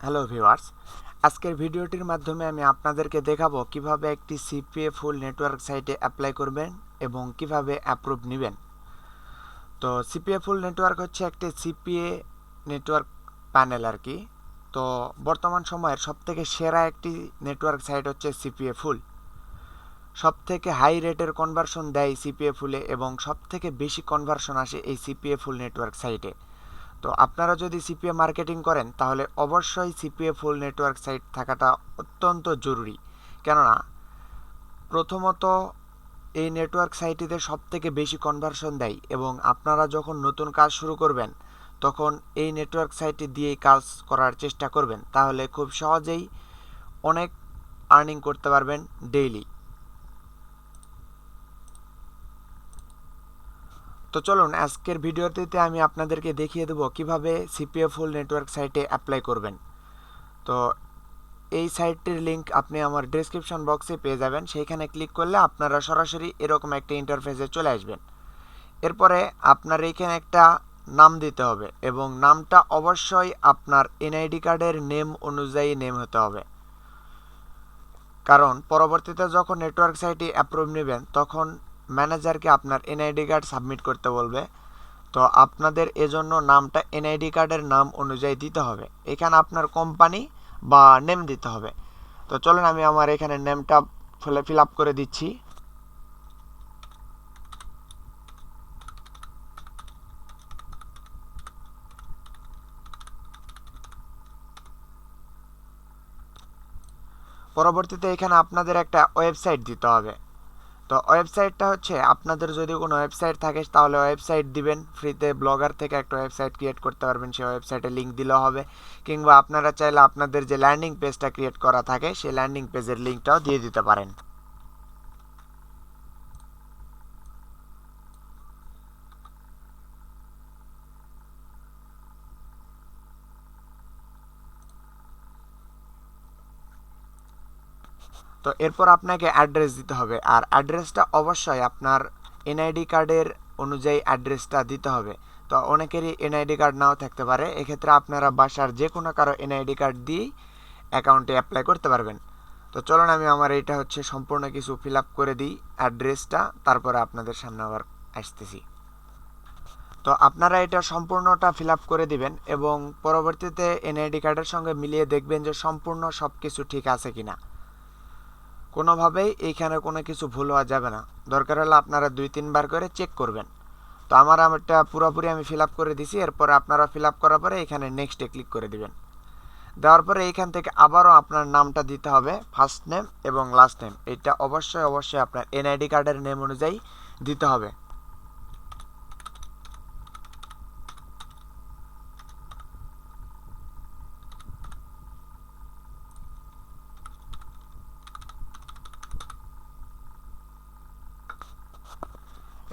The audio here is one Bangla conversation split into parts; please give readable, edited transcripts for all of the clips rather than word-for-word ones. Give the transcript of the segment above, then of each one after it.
হ্যালো ভিউয়ার্স, আজকের ভিডিওটির মাধ্যমে আমি আপনাদেরকে দেখাবো কিভাবে একটি সিপিএ ফুল নেটওয়ার্ক সাইটে অ্যাপ্লাই করবেন এবং কিভাবে অ্যাপ্রুভ নেবেন। তো সিপিএ ফুল নেটওয়ার্ক হচ্ছে একটি সিপিএ নেটওয়ার্ক প্যানেল আর কি। তো বর্তমান সময়ের সবথেকে সেরা একটি নেটওয়ার্ক সাইট হচ্ছে সিপিএ ফুল। সবথেকে হাই রেটের কনভার্সন দেয় সিপিএ ফুলে এবং সবথেকে বেশি কনভার্সন আসে এই সিপিএ ফুল নেটওয়ার্ক সাইটে। তো আপনারা যদি সিপিএ মার্কেটিং করেন তাহলে অবশ্যই সিপিএ ফুল নেটওয়ার্ক সাইট থাকাটা অত্যন্ত জরুরি। কেননা প্রথমত এই নেটওয়ার্ক সাইটটিতে সবথেকে বেশি কনভার্সন দেয় এবং আপনারা যখন নতুন কাজ শুরু করবেন তখন এই নেটওয়ার্ক সাইটটি দিয়েই কাজ করার চেষ্টা করবেন, তাহলে খুব সহজেই অনেক আর্নিং করতে পারবেন ডেইলি। তো চলুন আজকের ভিডিওটিতে আমি আপনাদেরকে দেখিয়ে দেবো কিভাবে সিপিএ ফুল নেটওয়ার্ক সাইটে অ্যাপ্লাই করবেন। তো এই সাইটটির লিংক আপনি আমার ডেসক্রিপশন বক্সে পেয়ে যাবেন, সেইখানে ক্লিক করলে আপনারা সরাসরি এরকম একটা ইন্টারফেসে চলে আসবেন। এরপরে আপনার এইখানে একটা নাম দিতে হবে এবং নামটা অবশ্যই আপনার এনআইডি কার্ডের নেম অনুযায়ী নেম হতে হবে, কারণ পরবর্তীতে যখন নেটওয়ার্ক সাইটে অ্যাপ্রুভ নেবেন তখন ম্যানেজারকে আপনার এনআইডি কার্ড সাবমিট করতে বলবে। তো আপনাদের এজন্য নামটা এনআইডি কার্ডের নাম অনুযায়ী দিতে হবে। এখানে আপনার কোম্পানি বা নেম দিতে হবে। তো চলুন আমি আমার এখানে নেমটা ফিল আপ করে দিচ্ছি। পরবর্তীতে এখানে আপনাদের একটা ওয়েবসাইট দিতে হবে। তো ওয়েবসাইটটা হচ্ছে আপনাদের যদি কোনো ওয়েবসাইট থাকে তাহলে ওয়েবসাইট দিবেন, ফ্রিতে ব্লগার থেকে একটা ওয়েবসাইট ক্রিয়েট করতে পারবেন, সেই ওয়েবসাইটে লিঙ্ক দিলেও হবে। কিংবা আপনারা চাইলে আপনাদের যে ল্যান্ডিং পেজটা ক্রিয়েট করা থাকে সেই ল্যান্ডিং পেজের লিঙ্কটাও দিয়ে দিতে পারেন। তো এরপর আপনাকে অ্যাড্রেস দিতে হবে, আর অ্যাড্রেসটা অবশ্যই আপনার এনআইডি কার্ডের অনুযায়ী অ্যাড্রেসটা দিতে হবে। তো অনেকেরই এনআইডি কার্ড নাও থাকতে পারে, এক্ষেত্রে আপনারা বাসার যে কোনো কারো এনআইডি কার্ড দিয়েই অ্যাকাউন্টে অ্যাপ্লাই করতে পারবেন। তো চলুন আমি আমার এইটা হচ্ছে সম্পূর্ণ কিছু ফিল আপ করে দিই অ্যাড্রেসটা, তারপরে আপনাদের সামনে আবার আসতেছি। তো আপনারা এটা সম্পূর্ণটা ফিল আপ করে দিবেন এবং পরবর্তীতে এনআইডি কার্ডের সঙ্গে মিলিয়ে দেখবেন যে সম্পূর্ণ সব কিছু ঠিক আছে কিনা। কোনোভাবেই এইখানে কোনো কিছু ভুল হওয়া যাবে না, দরকার হলে আপনারা 2-3 বার করে চেক করবেন। তো আমারটা পুরোপুরি আমি ফিল আপ করে দিছি। এরপরে আপনারা ফিল আপ করার পরে এখানে নেক্সটে ক্লিক করে দিবেন। দেওয়ার পরে এইখান থেকে আবারও আপনার নামটা দিতে হবে, ফার্স্ট নেম এবং লাস্ট নেম। এটা অবশ্যই আপনার এনআইডি কার্ডের নেম অনুযায়ী দিতে হবে।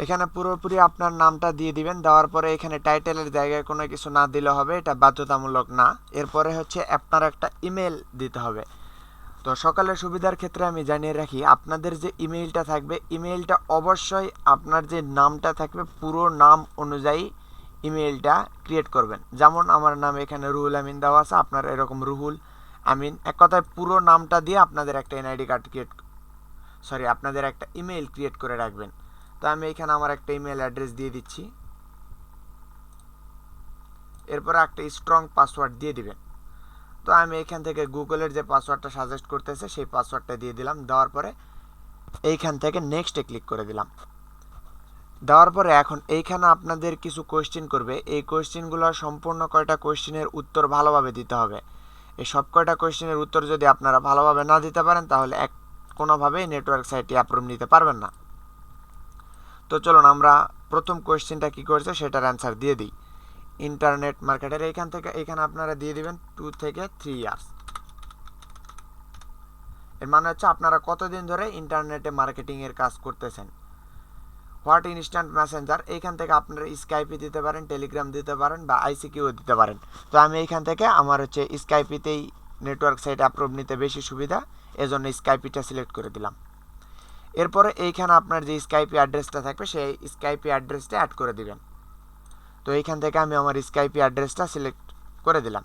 এখানে পুরোপুরি আপনার নামটা দিয়ে দিবেন। দেওয়ার পরে এখানে টাইটেলের জায়গায় কোনো কিছু না দিলে হবে, এটা বাধ্যতামূলক না। এরপরে হচ্ছে আপনার একটা ইমেল দিতে হবে। তো সকালের সুবিধার ক্ষেত্রে আমি জানিয়ে রাখি, আপনাদের যে ইমেইলটা থাকবে ইমেইলটা অবশ্যই আপনার যে নামটা থাকবে পুরো নাম অনুযায়ী ইমেইলটা ক্রিয়েট করবেন। যেমন আমার নাম এখানে রুহুল আমিন দেওয়া আছে, আপনার এরকম রুহুল আমিন, এক কথায় পুরো নামটা দিয়ে আপনাদের একটা এনআইডি কার্ড আপনাদের একটা ইমেইল ক্রিয়েট করে রাখবেন। তো আমি এখানে আমার একটা ইমেল অ্যাড্রেস দিয়ে দিচ্ছি। এরপর একটা স্ট্রং পাসওয়ার্ড দিয়ে দিবেন। তো আমি এখান থেকে গুগলের যে পাসওয়ার্ডটা সাজেস্ট করতেছে সেই পাসওয়ার্ডটা দিয়ে দিলাম। দেওয়ার পরে এইখান থেকে নেক্সটে ক্লিক করে দিলাম। দেওয়ার পরে এখন এইখানে আপনাদের কিছু কোয়েশ্চেন করবে, এই কোয়েশ্চেনগুলো সম্পূর্ণ কয়টা কোয়েশ্চেনের উত্তর ভালোভাবে দিতে হবে। এই সব কয়টা কোয়েশ্চেনের উত্তর যদি আপনারা ভালোভাবে না দিতে পারেন তাহলে কোনোভাবেই নেটওয়ার্ক সাইটটি অ্যাপ্রুভ নিতে পারবেন না। তো চলুন আমরা প্রথম কোয়েশ্চেনটা কী করছে সেটার অ্যান্সার দিয়ে দিই। ইন্টারনেট মার্কেটের এখানে আপনারা দিয়ে দিবেন 2 থেকে 3 ইয়ার্স। এর মানে হচ্ছে আপনারা কতদিন ধরে ইন্টারনেটে মার্কেটিংয়ের কাজ করতেছেন। হোয়াট ইনস্ট্যান্ট মেসেঞ্জার, এইখান থেকে আপনারা স্কাইপি দিতে পারেন, টেলিগ্রাম দিতে পারেন বা আইসিকিউ দিতে পারেন। তো আমি এইখান থেকে আমার হচ্ছে স্কাইপিতেই নেটওয়ার্ক সাইট অ্যাপ্রুভ নিতে বেশি সুবিধা, এজন্য স্কাইপিটা সিলেক্ট করে দিলাম। এরপরে এইখানে আপনার যে স্কাইপি অ্যাড্রেসটা থাকবে সেই স্কাইপি অ্যাড্রেসটা অ্যাড করে দিবেন। তো এইখান থেকে আমি আমার স্কাইপি অ্যাড্রেসটা সিলেক্ট করে দিলাম।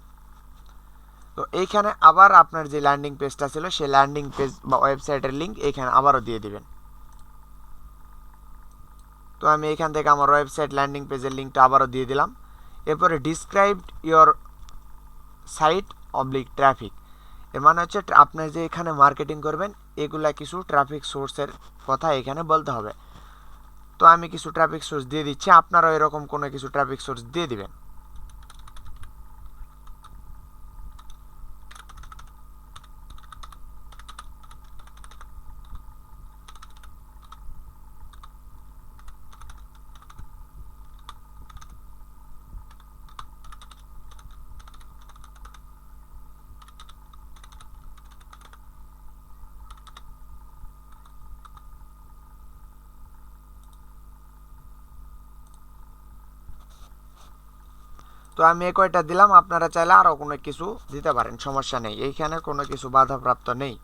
তো এইখানে আবার আপনার যে ল্যান্ডিং পেজটা ছিল সেই ল্যান্ডিং পেজ বা ওয়েবসাইটের লিঙ্ক এইখানে আবারও দিয়ে দিবেন। তো আমি এখান থেকে আমার ওয়েবসাইট ল্যান্ডিং পেজের লিঙ্কটা আবারও দিয়ে দিলাম। এরপরে described your site oblique traffic, এর মানে হচ্ছে আপনি যে এখানে মার্কেটিং করবেন এগুলা কিছু ট্রাফিক সোর্সের কথা এখানে বলতে হবে। তো আমি কিছু ট্রাফিক সোর্স দিয়ে দিচ্ছি, আপনারাও এরকম কোনো কিছু ট্রাফিক সোর্স দিয়ে দিবেন। তো আমি এই কয়টা দিলাম, আপনারা চাইলে আরও কোনো কিছু দিতে পারেন, সমস্যা নেই, এইখানে কোনো কিছু বাধাপ্রাপ্ত নেই।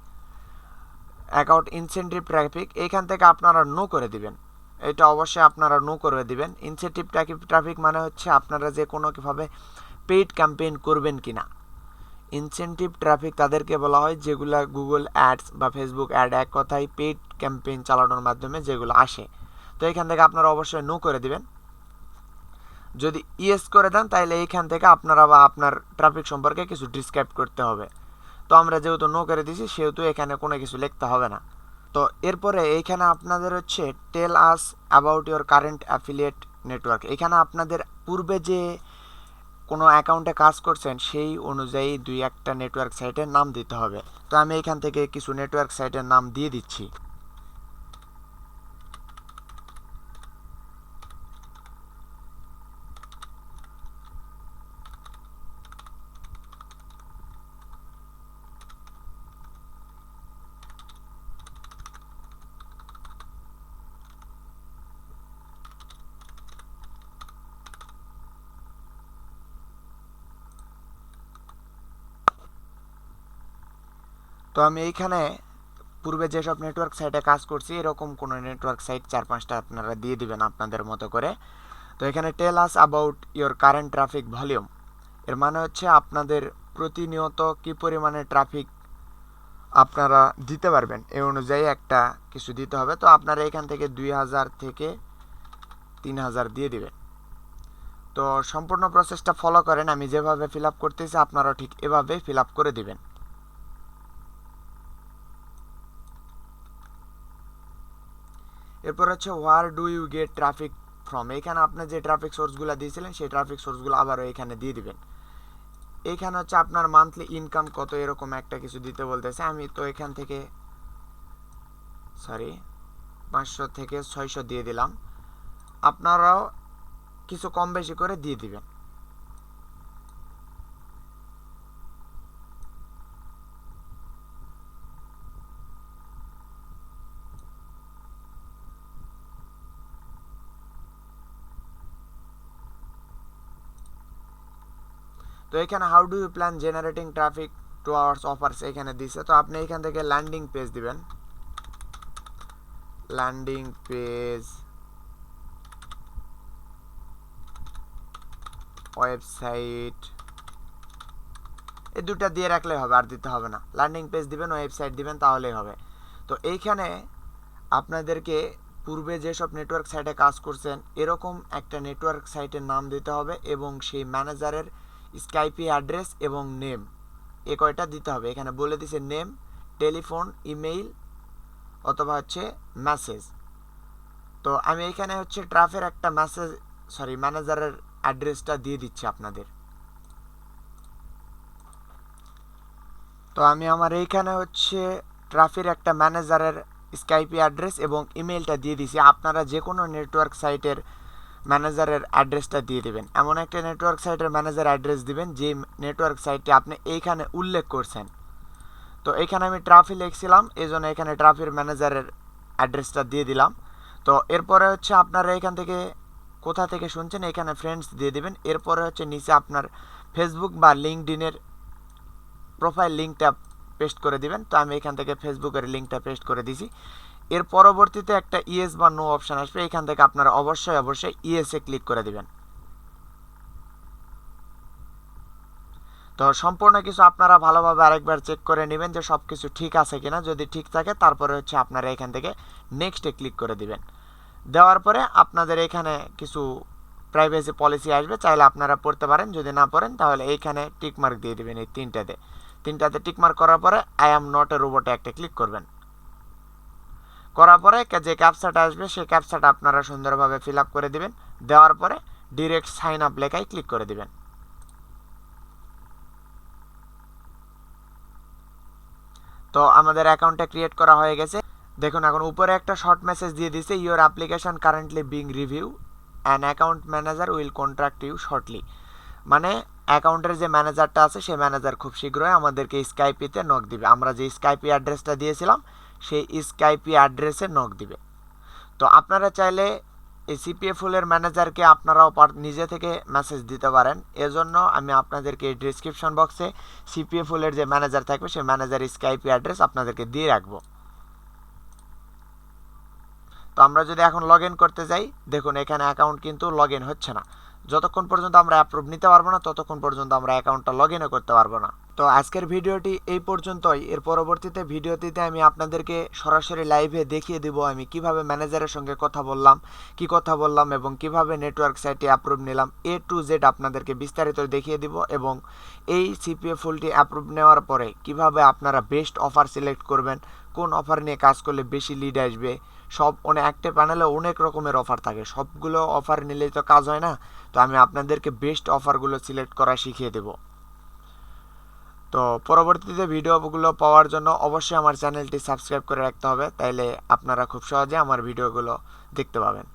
অ্যাকাউন্ট ইনসেন্টিভ ট্রাফিক এইখান থেকে আপনারা নো করে দিবেন, এটা অবশ্যই আপনারা নো করে দিবেন। ইনসেন্টিভ ট্রাফিক মানে হচ্ছে আপনারা যে কোনোভাবে পেইড ক্যাম্পেইন করবেন কিনা। ইনসেন্টিভ ট্রাফিক তাদেরকে বলা হয় যেগুলো গুগল অ্যাডস বা ফেসবুক অ্যাড, এক কথায় পেইড ক্যাম্পেইন চালানোর মাধ্যমে যেগুলো আসে। তো এখান থেকে আপনারা অবশ্যই নো করে দিবেন। যদি ইয়েস করে দেন তাহলে এইখান থেকে আপনারা বা আপনার ট্রাফিক সম্পর্কে কিছু ডিসক্রাইব করতে হবে। তো আমরা যেহেতু নো করে দিয়েছি সেহেতু এখানে কোনো কিছু লিখতে হবে না। তো এরপরে এইখানে আপনাদের হচ্ছে tell us about your current affiliate network, এখানে আপনাদের পূর্বে যে কোনো অ্যাকাউন্টে কাজ করছেন সেই অনুযায়ী 2-1টা নেটওয়ার্ক সাইটের নাম দিতে হবে। তো আমি এখান থেকে কিছু নেটওয়ার্ক সাইটের নাম দিয়ে দিচ্ছি। তো আমি এইখানে পূর্বে যেসব নেটওয়ার্ক সাইটে কাজ করছি এরকম কোনো নেটওয়ার্ক সাইট 4-5টা আপনারা দিয়ে দিবেন আপনাদের মতো করে। তো এখানে tell us about your current traffic volume, এর মানে হচ্ছে আপনাদের প্রতিনিয়ত কী পরিমাণে ট্রাফিক আপনারা দিতে পারবেন এই অনুযায়ী একটা কিছু দিতে হবে। তো আপনারা এখান থেকে 2000 থেকে 3000 দিয়ে দিবেন। তো সম্পূর্ণ প্রসেসটা ফলো করেন, আমি যেভাবে ফিল আপ করতেছি আপনারাও ঠিক এভাবে ফিল আপ করে দিবেন। এরপর হচ্ছে where do you get traffic from, এখানে আপনি যে ট্রাফিক সোর্সগুলো দিয়েছিলেন সেই ট্রাফিক সোর্সগুলো আবারও এখানে দিয়ে দিবেন। এইখানে হচ্ছে আপনার মান্থলি ইনকাম কত এরকম একটা কিছু দিতে বলতেছে, আমি তো এখান থেকে 500 থেকে 600 দিয়ে দিলাম, আপনারাও কিছু কম বেশি করে দিয়ে দিবেন। তো এখানে how do you plan generating traffic to ours offers এখানে দিছে। তো আপনি এখান থেকে ল্যান্ডিং পেজ দিবেন, ল্যান্ডিং পেজ ওয়েবসাইট এই দুটা দিয়ে রাখলে হবে, আর দিতে হবে না। ল্যান্ডিং পেজ দিবেন, ওয়েবসাইট দিবেন, তাহলেই হবে। তো এইখানে আপনাদেরকে পূর্বে যেসব নেটওয়ার্ক সাইটে কাজ করছেন এরকম একটা নেটওয়ার্ক সাইটের নাম দিতে হবে এবং সেই ম্যানেজারের স্কাইপি অ্যাড্রেস এবং নেম এ কয়টা দিতে হবে। এখানে বলে দিছে নেম, টেলিফোন, ইমেইল অথবা হচ্ছে মেসেজ। তো আমি এখানে হচ্ছে ট্রাফের একটা ম্যানেজারের অ্যাড্রেসটা দিয়ে দিচ্ছি আপনাদের। তো আমি আমার এইখানে হচ্ছে ট্রাফির একটা ম্যানেজারের স্কাইপি অ্যাড্রেস এবং ইমেলটা দিয়ে দিছি। আপনারা যে কোনো নেটওয়ার্ক সাইটের ম্যানেজারের অ্যাড্রেসটা দিয়ে দেবেন, এমন একটা নেটওয়ার্ক সাইটের ম্যানেজার অ্যাড্রেস দিবেন যে নেটওয়ার্ক সাইটটি আপনি এইখানে উল্লেখ করছেন। তো এখানে আমি ট্রাফি লিখছিলাম, এই জন্য এখানে ট্রাফির ম্যানেজারের অ্যাড্রেসটা দিয়ে দিলাম। তো এরপরে হচ্ছে আপনারা এখান থেকে কোথা থেকে শুনছেন এখানে ফ্রেন্ডস দিয়ে দেবেন। এরপরে হচ্ছে নিচে আপনার ফেসবুক বা লিঙ্কডইনের প্রোফাইল লিঙ্কটা পেস্ট করে দিবেন। তো আমি এখান থেকে ফেসবুকের লিঙ্কটা পেস্ট করে দিয়েছি। এর পরবর্তীতে একটা ইয়েস বা নো অপশান আসবে, এখান থেকে আপনারা অবশ্যই ইয়েসে ক্লিক করে দিবেন। তো তো সম্পূর্ণ কিছু আপনারা ভালোভাবে আরেকবার চেক করে নেবেন যে সব কিছু ঠিক আছে কিনা। যদি ঠিক থাকে তারপরে হচ্ছে আপনারা এখান থেকে নেক্সটে ক্লিক করে দিবেন। দেওয়ার পরে আপনাদের এখানে কিছু প্রাইভেসি পলিসি আসবে, চাইলে আপনারা পড়তে পারেন, যদি না পড়েন তাহলে এইখানে টিকমার্ক দিয়ে দিবেন। এই তিনটাতে টিকমার্ক করার পরে আই অ্যাম নট এ রোবটে একটা ক্লিক করবেন। করার পরে যে ক্যাপচাটা আসবে সেই ক্যাপচাটা আপনারা সুন্দরভাবে ফিল আপ করে দিবেন। দেওয়ার পরে ডিরেক্ট সাইন আপ লেখায় ক্লিক করে দিবেন। তো আমাদের অ্যাকাউন্টটা ক্রিয়েট করা হয়ে গেছে। দেখুন এখন উপরে একটা শর্ট মেসেজ দিয়ে দিছে, your application currently being review, an account manager will contact you shortly. মানে অ্যাকাউন্টের যে ম্যানেজারটা আছে সেই ম্যানেজার খুব শীঘ্রই আমাদেরকে স্কাইপিতে নক দিবে। আমরা যে স্কাইপি অ্যাড্রেসটা দিয়েছিলাম সেই স্কাইপি অ্যাড্রেসে নক দিবে। তো আপনারা চাইলে এই সিপিএ ফুলের ম্যানেজারকে আপনারাও নিজে থেকে মেসেজ দিতে পারেন। এজন্য আমি আপনাদেরকে এই ডিসক্রিপশন বক্সে সিপিএ ফুলের যে ম্যানেজার থাকবে সেই ম্যানেজার স্কাইপি অ্যাড্রেস আপনাদেরকে দিয়ে রাখবো। তো আমরা যদি এখন লগ ইন করতে যাই, দেখুন এখানে অ্যাকাউন্ট কিন্তু লগ ইন হচ্ছে না। যতক্ষণ পর্যন্ত আমরা অ্যাপ্রুভ নিতে পারবো না ততক্ষণ পর্যন্ত আমরা অ্যাকাউন্টটা লগ ইনও করতে পারবো না। তো আজকের ভিডিওটি এই পর্যন্তই। এর পরবর্তীতে ভিডিওটিতে আমি আপনাদেরকে সরাসরি লাইভে দেখিয়ে দিব আমি কিভাবে ম্যানেজারের সঙ্গে কথা বললাম এবং কিভাবে নেটওয়ার্ক সাইটে অ্যাপ্রুভ নিলাম। A to Z আপনাদেরকে বিস্তারিত দেখিয়ে দিব এবং এই সিপিএ ফুলটি অ্যাপ্রুভ নেওয়ার পরে কিভাবে আপনারা বেস্ট অফার সিলেক্ট করবেন, কোন অফার নিয়ে কাজ করলে বেশি লিড আসবে। সব একটা প্যানেলে অনেক রকমের অফার থাকে, সবগুলো অফার নিলেই তো কাজ হয় না। তো আমি আপনাদেরকে বেস্ট অফারগুলো সিলেক্ট করা শিখিয়ে দেব। তো পরবর্তীতে ভিডিওগুলো পাওয়ার জন্য অবশ্যই আমার চ্যানেলটি সাবস্ক্রাইব করে রাখতে হবে, তাইলে আপনারা খুব সহজে আমার ভিডিওগুলো দেখতে পাবেন।